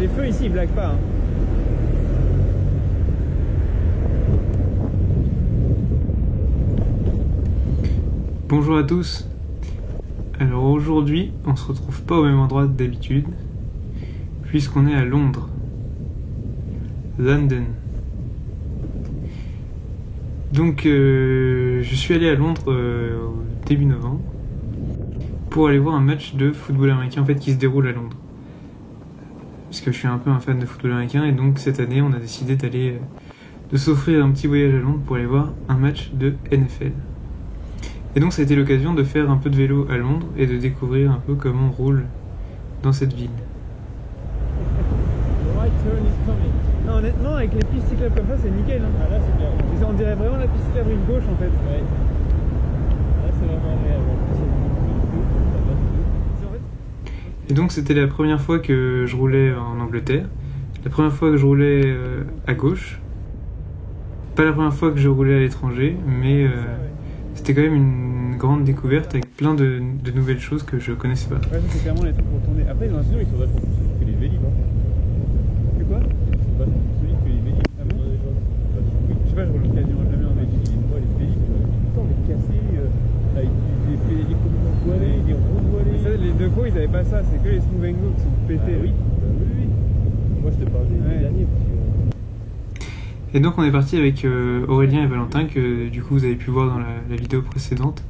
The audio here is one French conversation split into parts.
les feux ici ils blaguent pas. Hein. Bonjour à tous. Alors aujourd'hui, on se retrouve pas au même endroit que d'habitude, puisqu'on est à Londres. London. Donc je suis allé à Londres au début novembre pour aller voir un match de football américain en fait qui se déroule à Londres. Parce que je suis un peu un fan de football américain et donc cette année on a décidé de s'offrir un petit voyage à Londres pour aller voir un match de NFL. Et donc ça a été l'occasion de faire un peu de vélo à Londres et de découvrir un peu comment on roule dans cette ville. Non, honnêtement, avec les pistes cyclables comme ça, c'est nickel. Hein. Ah, là, c'est bien. On dirait vraiment la piste cyclable rive gauche en fait. Ouais. Là, c'est vraiment agréable. Et donc c'était la première fois que je roulais en Angleterre, la première fois que je roulais à gauche. Pas la première fois que je roulais à l'étranger, mais c'était quand même une grande découverte avec plein de nouvelles choses que je connaissais pas. Ouais, c'est clairement les trucs pour tourner. Après, dans un studio, ils sont vachement plus solides que les Vélib. Que quoi? Ils sont vachement plus solides que les Vélib. Ah bon? Je sais pas, je roule quasiment jamais en Vélib. Moi, les Vélib, tout le temps, les cassés, avec des pédaliers complètement voilés, des roues voilées. Ça, les deux ils avaient pas ça, c'est que les Smooth & Go qui sont pétés. Ah, oui. Oui. Moi, je te parlais des derniers. Et donc on est parti avec Aurélien et Valentin que du coup vous avez pu voir dans la vidéo précédente.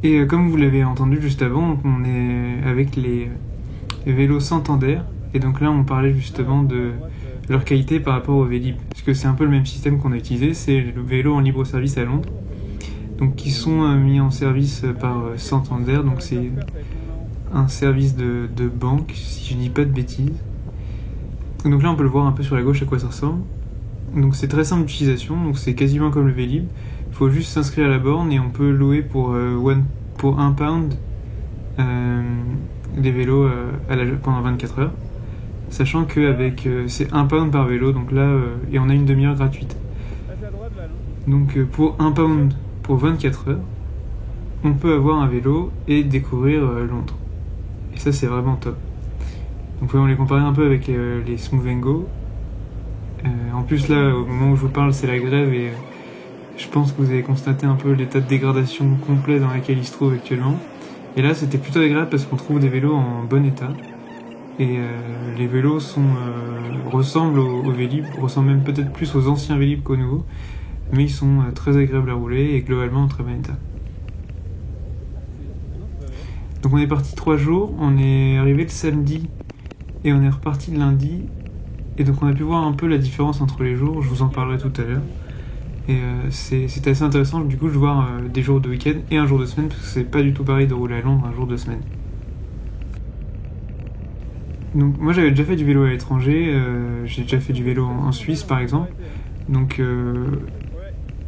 Et comme vous l'avez entendu juste avant, on est avec les vélos Santander. Et donc là on parlait justement de leur qualité par rapport au Vélib. Parce que c'est un peu le même système qu'on a utilisé, c'est le vélo en libre service à Londres. Donc qui sont mis en service par Santander, donc c'est un service de banque si je dis pas de bêtises. Donc là on peut le voir un peu sur la gauche à quoi ça ressemble. Donc c'est très simple d'utilisation, donc c'est quasiment comme le Vélib. Il faut juste s'inscrire à la borne et on peut louer pour 1 pound des vélos pendant 24 heures. Sachant qu'avec c'est 1 pound par vélo, donc là et on a une demi-heure gratuite. Donc pour 1 pound pour 24 heures, on peut avoir un vélo et découvrir Londres. Et ça c'est vraiment top. Donc on les comparer un peu avec les Smooth & Go. En plus là, au moment où je vous parle, c'est la grève et je pense que vous avez constaté un peu l'état de dégradation complet dans lequel ils se trouvent actuellement. Et là, c'était plutôt agréable parce qu'on trouve des vélos en bon état. Et les vélos ressemblent aux Vélib, ressemblent même peut-être plus aux anciens Vélib qu'aux nouveaux. Mais ils sont très agréables à rouler et globalement en très bon état. Donc on est parti 3 jours, on est arrivé le samedi et on est reparti le lundi. Et donc on a pu voir un peu la différence entre les jours, je vous en parlerai tout à l'heure. Et c'était assez intéressant du coup de voir des jours de week-end et un jour de semaine, parce que c'est pas du tout pareil de rouler à Londres un jour de semaine. Donc moi j'avais déjà fait du vélo à l'étranger, j'ai déjà fait du vélo en Suisse par exemple. Donc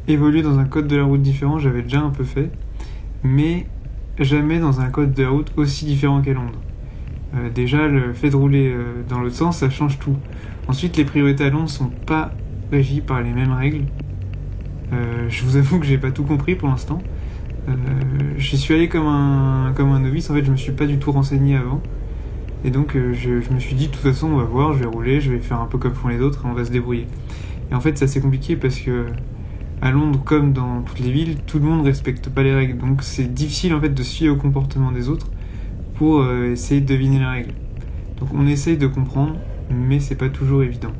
évoluer dans un code de la route différent, j'avais déjà un peu fait. Mais jamais dans un code de la route aussi différent qu'à Londres. Déjà le fait de rouler dans l'autre sens, ça change tout. Ensuite, les priorités à Londres sont pas régies par les mêmes règles. Je vous avoue que j'ai pas tout compris pour l'instant. J'y suis allé comme un novice. En fait, je me suis pas du tout renseigné avant. Et donc, je me suis dit, de toute façon, on va voir, je vais rouler, je vais faire un peu comme font les autres et on va se débrouiller. Et en fait, c'est assez compliqué parce que à Londres, comme dans toutes les villes, tout le monde respecte pas les règles. Donc, c'est difficile en fait de se fier au comportement des autres pour essayer de deviner les règles. Donc, on essaye de comprendre, mais c'est pas toujours évident.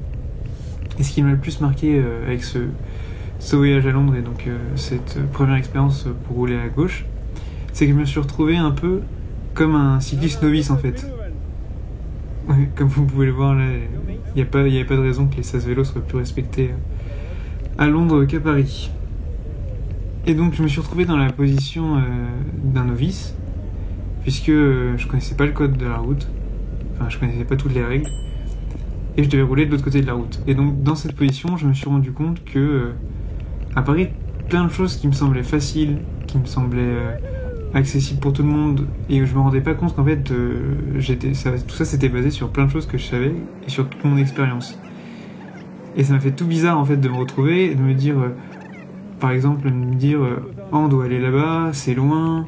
Et ce qui m'a le plus marqué avec ce voyage à Londres et donc cette première expérience pour rouler à gauche, c'est que je me suis retrouvé un peu comme un cycliste novice en fait. Ouais, comme vous pouvez le voir là, il n'y avait pas de raison que les sas vélos soient plus respectés à Londres qu'à Paris. Et donc je me suis retrouvé dans la position d'un novice, puisque je connaissais pas le code de la route, enfin je connaissais pas toutes les règles, et je devais rouler de l'autre côté de la route. Et donc dans cette position, je me suis rendu compte que à Paris, plein de choses qui me semblaient faciles, qui me semblaient accessibles pour tout le monde, et je me rendais pas compte qu'en fait tout ça c'était basé sur plein de choses que je savais et sur toute mon expérience. Et ça m'a fait tout bizarre en fait de me retrouver et de me dire par exemple on doit aller là-bas, c'est loin,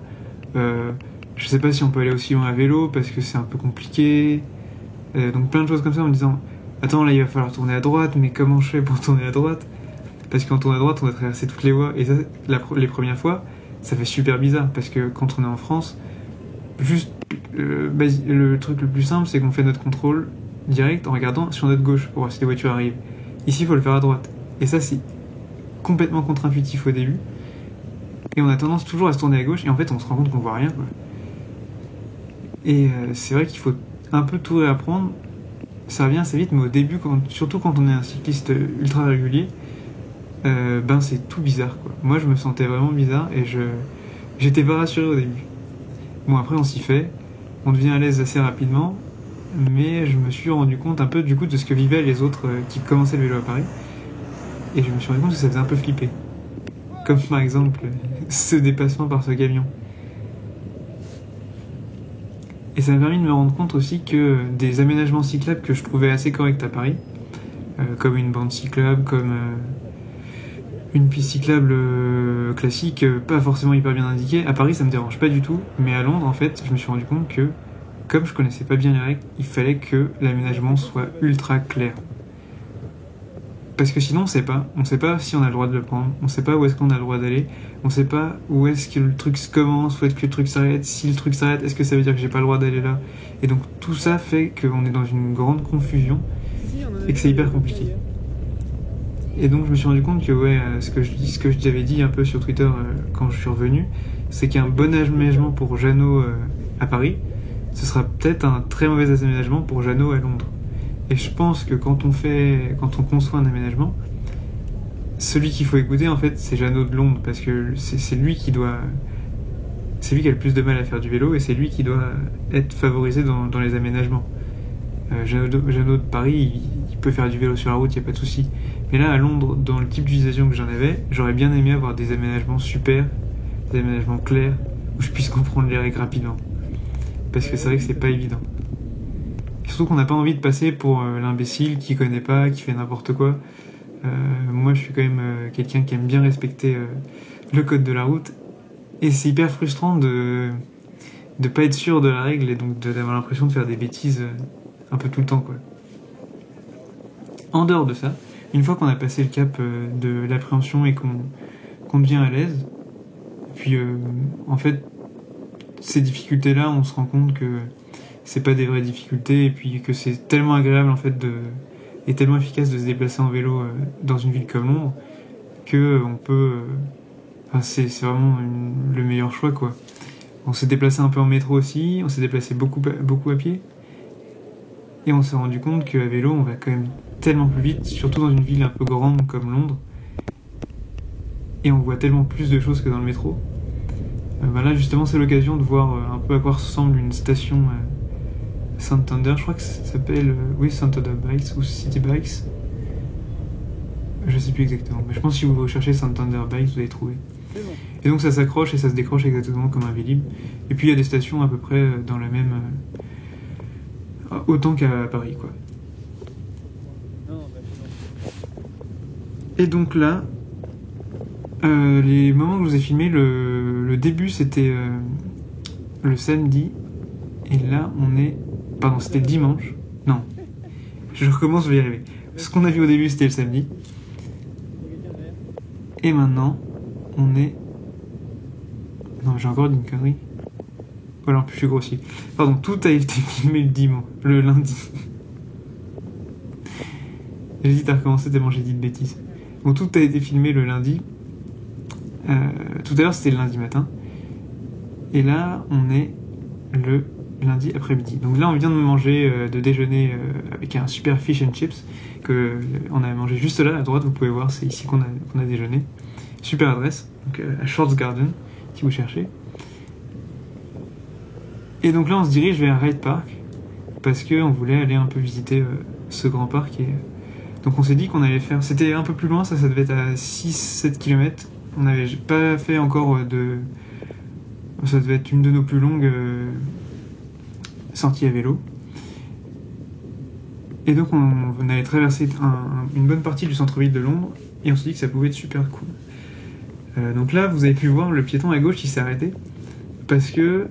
je sais pas si on peut aller aussi loin à vélo parce que c'est un peu compliqué, Donc plein de choses comme ça en me disant attends, là il va falloir tourner à droite, mais comment je fais pour tourner à droite? Parce que quand on tourne à droite, on doit traverser toutes les voies. Et ça, les premières fois, ça fait super bizarre. Parce que quand on est en France, juste le truc le plus simple, c'est qu'on fait notre contrôle direct en regardant sur notre gauche pour voir si les voitures arrivent. Ici, il faut le faire à droite. Et ça, c'est complètement contre-intuitif au début. Et on a tendance toujours à se tourner à gauche. Et en fait, on se rend compte qu'on voit rien, quoi. Et c'est vrai qu'il faut un peu tout réapprendre. Ça revient assez vite, mais au début, surtout quand on est un cycliste ultra régulier, c'est tout bizarre, quoi. Moi, je me sentais vraiment bizarre et j'étais pas rassuré au début. Bon, après, on s'y fait. On devient à l'aise assez rapidement. Mais je me suis rendu compte un peu du coup de ce que vivaient les autres qui commençaient le vélo à Paris. Et je me suis rendu compte que ça faisait un peu flipper. Comme par exemple ce dépassement par ce camion. Et ça m'a permis de me rendre compte aussi que des aménagements cyclables que je trouvais assez corrects à Paris, comme une bande cyclable, comme une piste cyclable classique, pas forcément hyper bien indiquée, à Paris ça me dérange pas du tout. Mais à Londres, en fait, je me suis rendu compte que comme je connaissais pas bien les règles, il fallait que l'aménagement soit ultra clair. Parce que sinon on sait pas si on a le droit de le prendre, on sait pas où est-ce qu'on a le droit d'aller, on sait pas où est-ce que le truc commence, où est-ce que le truc s'arrête, si le truc s'arrête, est-ce que ça veut dire que j'ai pas le droit d'aller là? Et donc tout ça fait qu'on est dans une grande confusion et que c'est hyper compliqué. Et donc je me suis rendu compte que ce que j'avais dit un peu sur Twitter quand je suis revenu, c'est qu'un bon aménagement pour Jeannot à Paris, ce sera peut-être un très mauvais aménagement pour Jeannot à Londres. Et je pense que quand on conçoit un aménagement, celui qu'il faut écouter en fait c'est Jeannot de Londres, parce que c'est lui qui a le plus de mal à faire du vélo et c'est lui qui doit être favorisé dans les aménagements. Jeannot de Paris, il peut faire du vélo sur la route, il n'y a pas de souci. Mais là à Londres, dans le type d'utilisation que j'en avais, j'aurais bien aimé avoir des aménagements super, des aménagements clairs, où je puisse comprendre les règles rapidement. Parce que c'est vrai que c'est pas évident. Et surtout qu'on n'a pas envie de passer pour l'imbécile qui connaît pas, qui fait n'importe quoi. Moi je suis quand même quelqu'un qui aime bien respecter le code de la route. Et c'est hyper frustrant de pas être sûr de la règle et donc d'avoir l'impression de faire des bêtises un peu tout le temps, quoi. En dehors de ça, une fois qu'on a passé le cap de l'appréhension et qu'on devient à l'aise, puis en fait ces difficultés-là, on se rend compte que c'est pas des vraies difficultés et puis que c'est tellement agréable en fait et tellement efficace de se déplacer en vélo dans une ville comme Londres que on peut. C'est vraiment le meilleur choix, quoi. On s'est déplacé un peu en métro aussi, on s'est déplacé beaucoup à pied et on s'est rendu compte qu'à vélo on va quand même tellement plus vite, surtout dans une ville un peu grande comme Londres, et on voit tellement plus de choses que dans le métro. Là justement c'est l'occasion de voir un peu à quoi ressemble une station Santander, je crois que ça s'appelle Santander Bikes ou City Bikes, je sais plus exactement, mais je pense que si vous recherchez Santander Bikes vous allez trouver. Et donc ça s'accroche et ça se décroche exactement comme un Vélib. Et puis il y a des stations à peu près dans la même autant qu'à Paris, quoi. Et donc là les moments que je vous ai filmés, le début c'était le samedi, et là on est... Pardon, c'était le dimanche. Non, je recommence, je vais y arriver. Ce qu'on a vu au début c'était le samedi. Et maintenant on est... Non, j'ai encore dit une connerie. Voilà, en plus je suis grossier. Pardon, tout a été filmé le lundi. J'hésite à recommencer tellement j'ai dit de bêtises. Bon, tout a été filmé le lundi. Tout à l'heure c'était le lundi matin. Et là on est le lundi après-midi. Donc là on vient de manger, de déjeuner avec un super fish and chips que on a mangé juste là à droite, vous pouvez voir, c'est ici qu'on a déjeuné. Super adresse, donc à Shorts Garden si vous cherchez. Et donc là on se dirige vers Hyde Park parce qu'on voulait aller un peu visiter ce grand parc. Et donc on s'est dit qu'on allait faire, c'était un peu plus loin, ça devait être à 6-7 km. On n'avait pas fait encore ça devait être une de nos plus longues sorties à vélo. Et donc on allait traverser une bonne partie du centre-ville de Londres et on s'est dit que ça pouvait être super cool. Donc là vous avez pu voir le piéton à gauche qui s'est arrêté parce que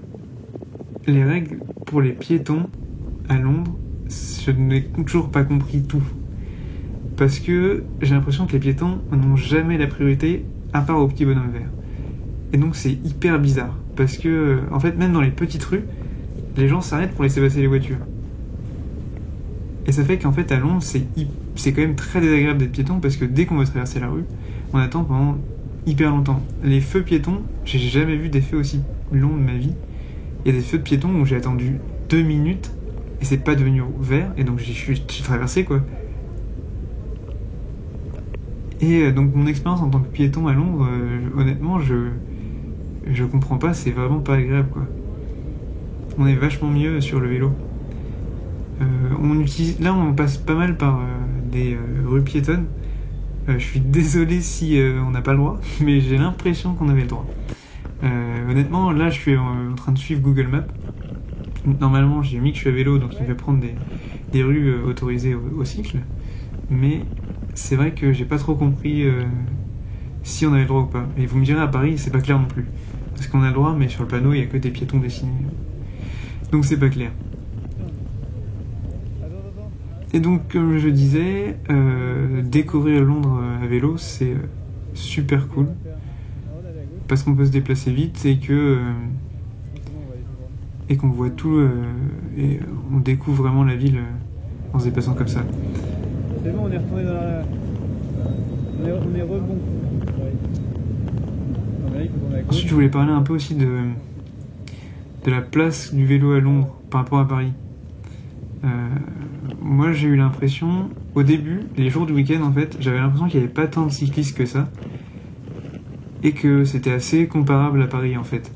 les règles pour les piétons à Londres je n'ai toujours pas compris tout. Parce que j'ai l'impression que les piétons n'ont jamais la priorité, à part au petit bonhomme vert. Et donc c'est hyper bizarre. Parce que, en fait, même dans les petites rues, les gens s'arrêtent pour laisser passer les voitures. Et ça fait qu'en fait, à Londres, c'est quand même très désagréable d'être piéton, parce que dès qu'on veut traverser la rue, on attend pendant hyper longtemps. Les feux piétons, j'ai jamais vu des feux aussi longs de ma vie. Il y a des feux de piétons où j'ai attendu 2 minutes, et c'est pas devenu vert, et donc j'ai traversé, quoi. Et donc mon expérience en tant que piéton à Londres, honnêtement, je comprends pas, c'est vraiment pas agréable, quoi. On est vachement mieux sur le vélo. On passe pas mal par des rues piétonnes. Je suis désolé si on n'a pas le droit, mais j'ai l'impression qu'on avait le droit. Honnêtement, là, je suis en train de suivre Google Maps. Normalement, j'ai mis que je suis à vélo, donc il me fait prendre des rues autorisées au cycle. Mais c'est vrai que j'ai pas trop compris si on avait le droit ou pas. Et vous me direz, à Paris, c'est pas clair non plus. Parce qu'on a le droit, mais sur le panneau, il y a que des piétons dessinés. Donc c'est pas clair. Et donc, comme je disais, découvrir Londres à vélo, c'est super cool. Parce qu'on peut se déplacer vite et qu'on voit tout et on découvre vraiment la ville en se déplaçant comme ça. C'est bon, on est retourné dans la... On est rebond. Ensuite, je voulais parler un peu aussi de la place du vélo à Londres par rapport à Paris. Moi, j'ai eu l'impression, au début, les jours du week-end, en fait, j'avais l'impression qu'il n'y avait pas tant de cyclistes que ça. Et que c'était assez comparable à Paris, en fait.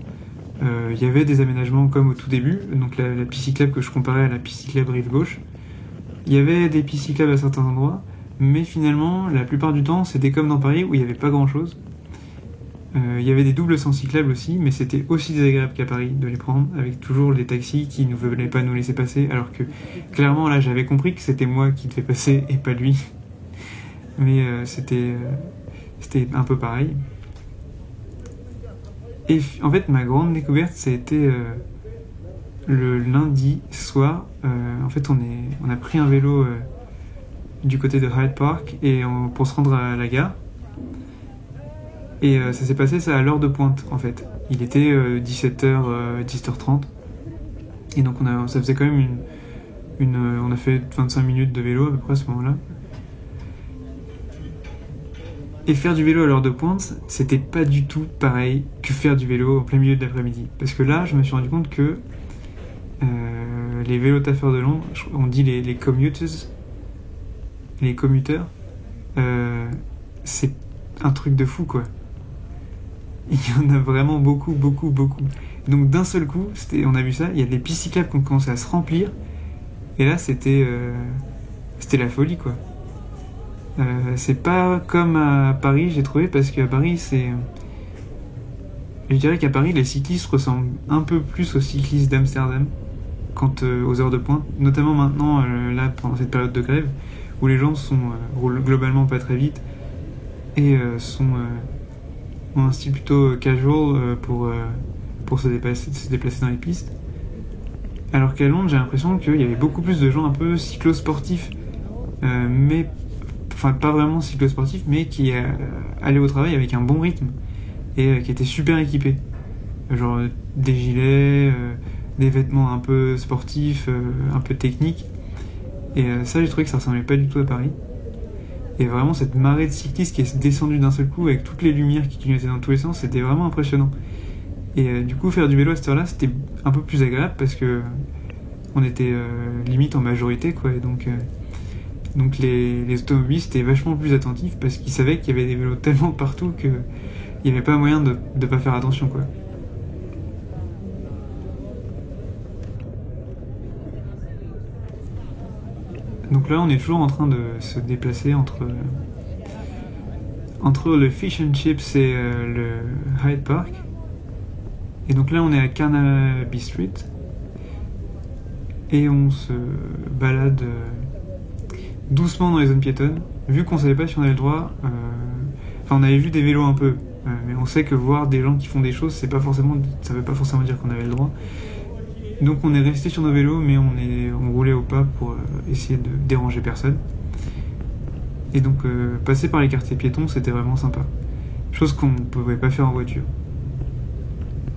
Il y avait des aménagements comme au tout début, donc la piste cyclable que je comparais à la piste cyclable rive gauche. Il y avait des pistes cyclables à certains endroits, mais finalement, la plupart du temps, c'était comme dans Paris où il n'y avait pas grand-chose. Il y avait des doubles sens cyclables aussi, mais c'était aussi désagréable qu'à Paris de les prendre, avec toujours les taxis qui ne voulaient pas nous laisser passer, alors que clairement là j'avais compris que c'était moi qui devais passer et pas lui. Mais c'était un peu pareil. Et en fait ma grande découverte c'était le lundi soir. En fait on a pris un vélo du côté de Hyde Park pour se rendre à la gare. Et ça s'est passé ça à l'heure de pointe en fait. Il était 17h, 17h30. Et donc ça faisait quand même on a fait 25 minutes de vélo à peu près à ce moment-là. Et faire du vélo à l'heure de pointe, c'était pas du tout pareil que faire du vélo en plein milieu de l'après-midi. Parce que là, je me suis rendu compte que les vélotaffeurs de Londres, on dit les commuters, les commuteurs, c'est un truc de fou quoi. Il y en a vraiment beaucoup. Donc d'un seul coup, on a vu ça, il y a des pistes cyclables qui ont commencé à se remplir, et là c'était la folie quoi. C'est pas comme à Paris, j'ai trouvé, parce qu'à Paris je dirais qu'à Paris les cyclistes ressemblent un peu plus aux cyclistes d'Amsterdam quant aux heures de pointe, notamment maintenant là pendant cette période de grève où les gens roulent globalement pas très vite et ont un style plutôt casual pour se déplacer dans les pistes. Alors qu'à Londres, j'ai l'impression qu'il y avait beaucoup plus de gens un peu cyclosportifs, mais enfin pas vraiment cyclosportifs, mais qui allaient au travail avec un bon rythme et qui étaient super équipés. Genre des gilets, des vêtements un peu sportifs, un peu techniques. Et ça, j'ai trouvé que ça ressemblait pas du tout à Paris. Et vraiment, cette marée de cyclistes qui est descendue d'un seul coup avec toutes les lumières qui clignotaient dans tous les sens, c'était vraiment impressionnant. Et du coup, faire du vélo à cette heure-là, c'était un peu plus agréable parce que on était limite en majorité, quoi. Et donc les automobilistes étaient vachement plus attentifs parce qu'ils savaient qu'il y avait des vélos tellement partout qu'il n'y avait pas moyen de pas faire attention, quoi. Donc là, on est toujours en train de se déplacer entre le Fish and Chips et le Hyde Park. Et donc là, on est à Carnaby Street. Et on se balade doucement dans les zones piétonnes. Vu qu'on savait pas si on avait le droit... on avait vu des vélos un peu. Mais on sait que voir des gens qui font des choses, ça veut pas forcément dire qu'on avait le droit. Donc on est resté sur nos vélos, mais on roulait au pas pour essayer de déranger personne. Et donc passer par les quartiers piétons, c'était vraiment sympa. Chose qu'on ne pouvait pas faire en voiture.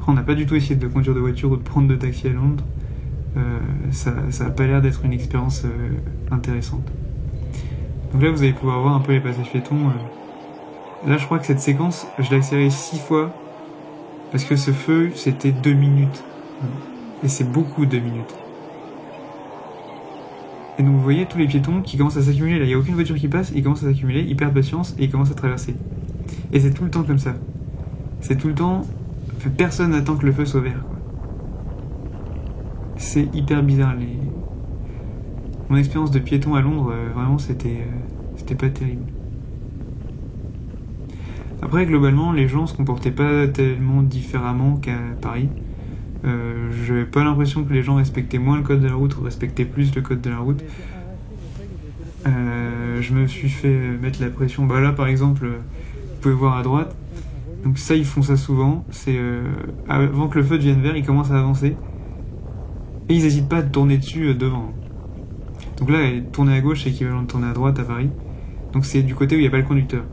On n'a pas du tout essayé de conduire de voiture ou de prendre de taxi à Londres. Ça a pas l'air d'être une expérience intéressante. Donc là vous allez pouvoir voir un peu les passages piétons. Là je crois que cette séquence, je l'ai accélérée 6 fois. Parce que ce feu, c'était 2 minutes. Et c'est beaucoup 2 minutes. Et donc vous voyez tous les piétons qui commencent à s'accumuler. Là, il n'y a aucune voiture qui passe, ils commencent à s'accumuler, ils perdent patience et ils commencent à traverser. Et c'est tout le temps comme ça. C'est tout le temps... Personne n'attend que le feu soit vert, quoi. C'est hyper bizarre. Mon expérience de piéton à Londres, vraiment, c'était pas terrible. Après, globalement, les gens se comportaient pas tellement différemment qu'à Paris. J'avais pas l'impression que les gens respectaient moins le code de la route ou respectaient plus le code de la route. Je me suis fait mettre la pression. Bah là, par exemple, vous pouvez voir à droite. Donc ça, ils font ça souvent. C'est avant que le feu devienne vert, ils commencent à avancer. Et ils n'hésitent pas à tourner dessus devant. Donc là, tourner à gauche, c'est équivalent de tourner à droite à Paris. Donc c'est du côté où il n'y a pas le conducteur.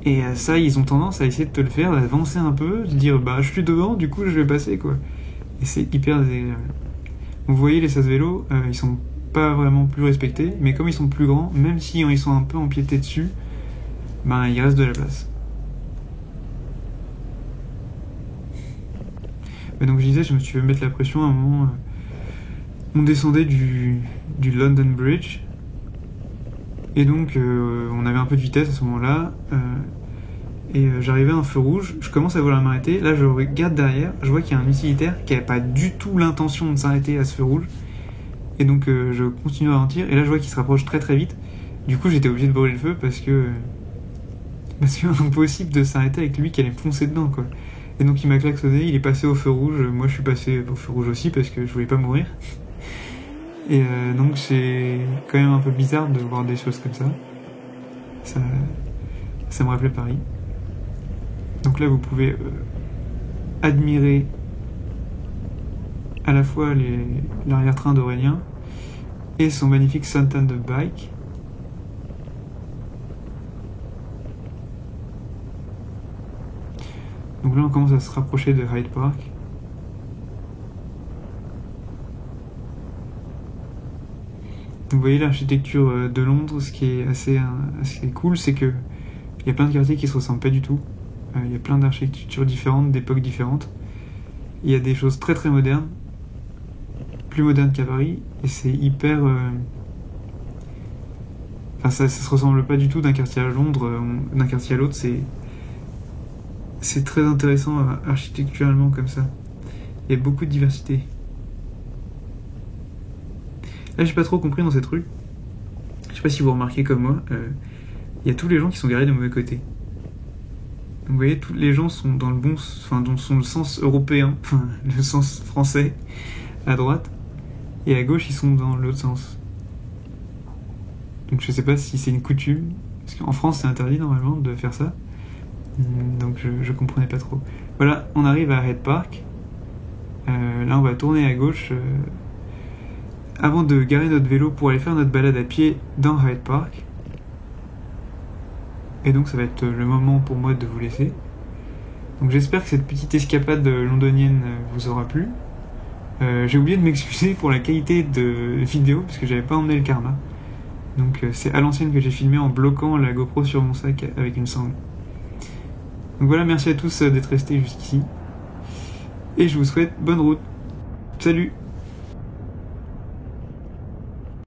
Et ça, ils ont tendance à essayer de te le faire, d'avancer un peu, de dire bah je suis devant, du coup je vais passer quoi. Et c'est hyper désagréable. Vous voyez les sas vélos, ils sont pas vraiment plus respectés, mais comme ils sont plus grands, même si ils sont un peu empiétés dessus, ben il reste de la place. Et donc je disais, je me suis fait mettre la pression à un moment. On descendait du London Bridge. Et donc on avait un peu de vitesse à ce moment-là. J'arrivais à un feu rouge, je commence à vouloir m'arrêter. Là je regarde derrière, je vois qu'il y a un utilitaire qui n'avait pas du tout l'intention de s'arrêter à ce feu rouge. Et donc je continue à ralentir. Et là je vois qu'il se rapproche très très vite. Du coup j'étais obligé de brûler le feu parce que impossible de s'arrêter avec lui qui allait me foncer dedans quoi. Et donc il m'a klaxonné, il est passé au feu rouge. Moi je suis passé au feu rouge aussi parce que je voulais pas mourir. Et donc c'est quand même un peu bizarre de voir des choses comme ça. Ça me rappelait Paris. Donc là vous pouvez admirer à la fois l'arrière-train d'Aurélien et son magnifique Santander Bike. Donc là on commence à se rapprocher de Hyde Park. Vous voyez l'architecture de Londres, ce qui est assez cool, c'est que il y a plein de quartiers qui se ressemblent pas du tout. Il y a plein d'architectures différentes, d'époques différentes. Il y a des choses très très modernes, plus modernes qu'à Paris, et c'est hyper... Enfin, ça se ressemble pas du tout d'un quartier à Londres, d'un quartier à l'autre, c'est très intéressant architecturalement comme ça. Il y a beaucoup de diversité. Là, j'ai pas trop compris dans cette rue. Je sais pas si vous remarquez comme moi, il y a tous les gens qui sont garés du mauvais côté. Donc, vous voyez, tous les gens sont dans le sont le sens européen, enfin le sens français à droite, et à gauche ils sont dans l'autre sens. Donc je sais pas si c'est une coutume, parce qu'en France c'est interdit normalement de faire ça. Donc je comprenais pas trop. Voilà, on arrive à Hyde Park. Là on va tourner à gauche avant de garer notre vélo pour aller faire notre balade à pied dans Hyde Park. Et donc ça va être le moment pour moi de vous laisser. Donc j'espère que cette petite escapade londonienne vous aura plu. J'ai oublié de m'excuser pour la qualité de vidéo parce que j'avais pas emmené le karma. Donc c'est à l'ancienne que j'ai filmé en bloquant la GoPro sur mon sac avec une sangle. Donc voilà, merci à tous d'être restés jusqu'ici. Et je vous souhaite bonne route. Salut!